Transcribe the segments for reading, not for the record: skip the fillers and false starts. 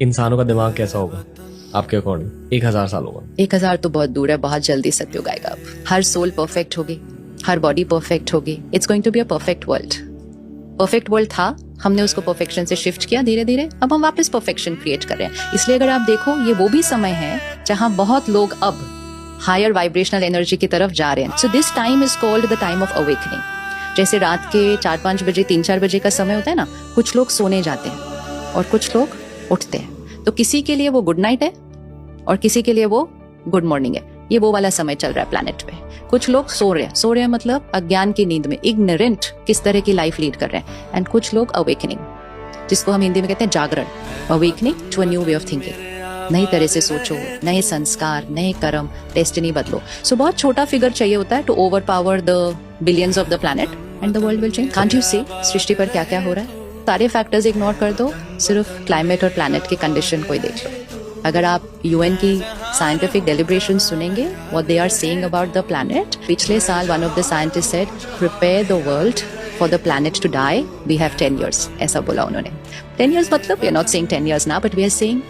इंसानों का दिमाग कैसा होगा आपके अकॉर्डिंग 1000 साल होगा? 1000 तो बहुत दूर है, बहुत जल्दी सत्युग आएगा। अब हर सोल परफेक्ट होगी, हर बॉडी परफेक्ट होगी। It's going to be a perfect world. Perfect world था, हमने उसको परफेक्शन से शिफ्ट किया धीरे धीरे, अब हम वापस परफेक्शन क्रिएट कर रहे हैं। इसलिए अगर आप देखो, ये वो भी समय है जहां बहुत लोग अब हायर वाइब्रेशनल एनर्जी की तरफ जा रहे हैं। So this time is called the time of awakening. जैसे रात के 4-5 बजे 3-4 बजे का समय होता है ना, कुछ लोग सोने जाते हैं और कुछ लोग उठते हैं। तो किसी के लिए वो गुड नाइट है और किसी के लिए वो गुड मॉर्निंग है। ये वो वाला समय चल रहा है प्लैनेट पे। कुछ लोग सो रहे हैं मतलब अज्ञान की नींद में, इग्नोरेंट किस तरह की लाइफ लीड कर रहे हैं। एंड कुछ लोग अवेकनिंग, जिसको हम हिंदी में कहते हैं जागरण, awakening to a new way of thinking. नई तरह से सोचो, नए संस्कार, नए कर्म, डेस्टिनी बदलो। सो बहुत छोटा फिगर चाहिए होता है to overpower the billions of the planet and the world will change. Can't you see सृष्टि पर क्या क्या हो रहा है? सारे फैक्टर्स इग्नोर कर दो, सिर्फ क्लाइमेट और प्लैनेट की कंडीशन को ही देख लो। अगर आप यूएन की साइंटिफिक डेलिब्रेशन सुनेंगे, what they are saying about the planet, पिछले साल one of the scientist said prepare the world for the planet to die, we have 10 years, ऐसा बोला उन्होंने। 10 years मतलब we are not saying 10 years now, but we are saying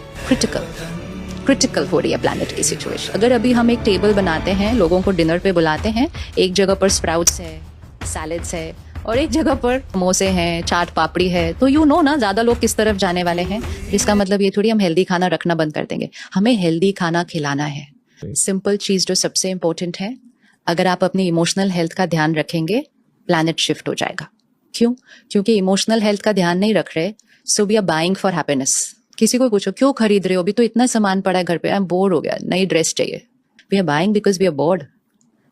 critical हो रही है planet की सिचुएशन। अगर अभी हम एक टेबल बनाते हैं, लोगों को डिनर पे बुलाते हैं, एक जगह पर स्प्राउट्स है, सैलेड्स है और एक जगह पर समोसे हैं, चाट पापड़ी है, तो यू नो ना ज्यादा लोग किस तरफ जाने वाले हैं। जिसका मतलब ये थोड़ी हम हेल्दी खाना रखना बंद कर देंगे, हमें हेल्दी खाना खिलाना है। सिंपल चीज जो सबसे इंपॉर्टेंट है, अगर आप अपनी इमोशनल हेल्थ का ध्यान रखेंगे, प्लैनेट शिफ्ट हो जाएगा। क्यों? क्योंकि इमोशनल हेल्थ का ध्यान नहीं रख रहे, so we are buying for happiness. किसी को पूछो क्यों खरीद रहे हो, अभी तो इतना सामान पड़ा है घर पे, आई एम बोर हो गया, नई ड्रेस चाहिए। We are buying because we are bored,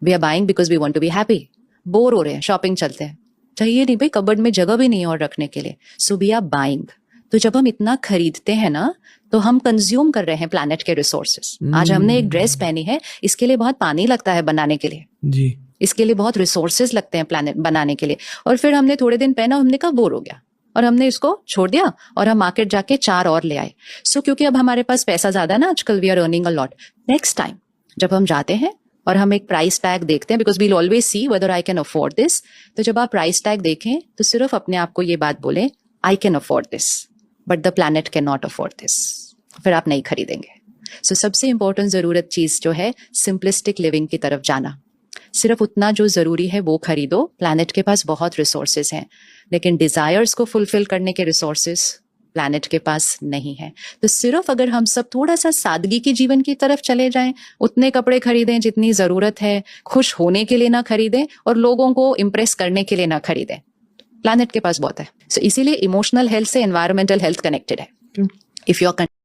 we are buying because we want to be happy. Bore हो रहे हैं, शॉपिंग चलते हैं, चाहिए नहीं भाई, कबर्ड में जगह भी नहीं है और रखने के लिए, सो वी आर बाइंग। तो जब हम इतना खरीदते हैं ना, तो हम कंज्यूम कर रहे हैं प्लैनेट के रिसोर्सेस। आज हमने एक ड्रेस पहनी है, इसके लिए बहुत पानी लगता है बनाने के लिए जी, इसके लिए बहुत रिसोर्सेज लगते हैं प्लैनेट बनाने के लिए। और फिर हमने थोड़े दिन पहना, हमने कहा बोर हो गया और हमने इसको छोड़ दिया और हम मार्केट जाके 4 और ले आए। सो क्योंकि अब हमारे पास पैसा ज्यादा है ना आजकल, we are earning a lot. Next time जब हम जाते हैं और हम एक प्राइस टैग देखते हैं, because we'll always see whether I can afford this, तो जब आप प्राइस टैग देखें तो सिर्फ अपने आप को ये बात बोले, आई can afford this but the planet can not afford this, फिर आप नहीं खरीदेंगे। सो सबसे इंपॉर्टेंट जरूरत चीज जो है, सिंपलिस्टिक लिविंग की तरफ जाना। सिर्फ उतना जो जरूरी है वो खरीदो। प्लैनेट के पास बहुत रिसोर्सेज हैं, लेकिन डिजायर्स को फुलफिल करने के रिसोर्सेज प्लैनेट के पास नहीं है। तो सिर्फ अगर हम सब थोड़ा सा सादगी की जीवन की तरफ चले जाएं, उतने कपड़े खरीदें जितनी जरूरत है, खुश होने के लिए ना खरीदें और लोगों को इंप्रेस करने के लिए ना खरीदें, प्लैनेट के पास बहुत है। सो इसीलिए इमोशनल हेल्थ से एनवायरमेंटल हेल्थ कनेक्टेड है। If you are